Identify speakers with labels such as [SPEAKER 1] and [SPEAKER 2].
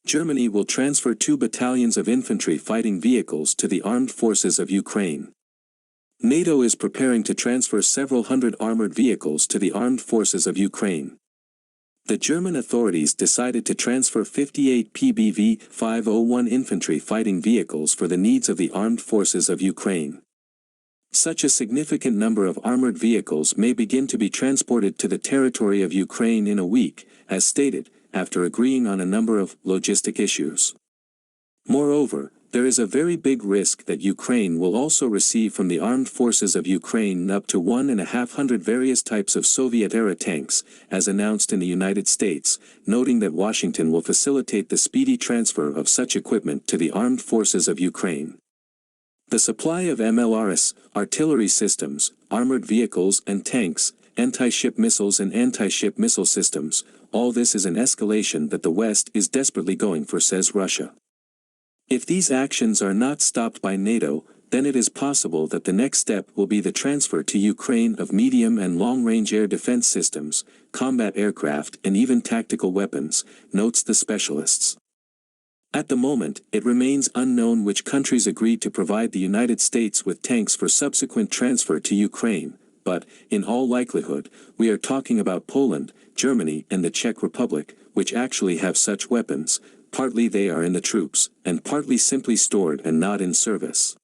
[SPEAKER 1] Germany will transfer 2 battalions of infantry fighting vehicles to the armed forces of Ukraine. NATO is preparing to transfer several hundred armored vehicles to the armed forces of Ukraine. The German authorities decided to transfer 58 PBV 501 infantry fighting vehicles for the needs of the armed forces of Ukraine. Such a significant number of armored vehicles may begin to be transported to the territory of Ukraine in a week, as stated, after agreeing on a number of logistic issues. Moreover, there is a very big risk that Ukraine will also receive from the armed forces of Ukraine up to 1,500 various types of Soviet-era tanks, as announced in the United States, noting that Washington will facilitate the speedy transfer of such equipment to the armed forces of Ukraine. The supply of MLRS, artillery systems, armored vehicles and tanks, anti-ship missiles and anti-ship missile systems, all this is an escalation that the West is desperately going for, says Russia. If these actions are not stopped by NATO, then it is possible that the next step will be the transfer to Ukraine of medium and long-range air defense systems, combat aircraft and even tactical weapons, notes the specialists. At the moment, it remains unknown which countries agreed to provide the United States with tanks for subsequent transfer to Ukraine, but, in all likelihood, we are talking about Poland, Germany and the Czech Republic, which actually have such weapons. Partly they are in the troops, and partly simply stored and not in service.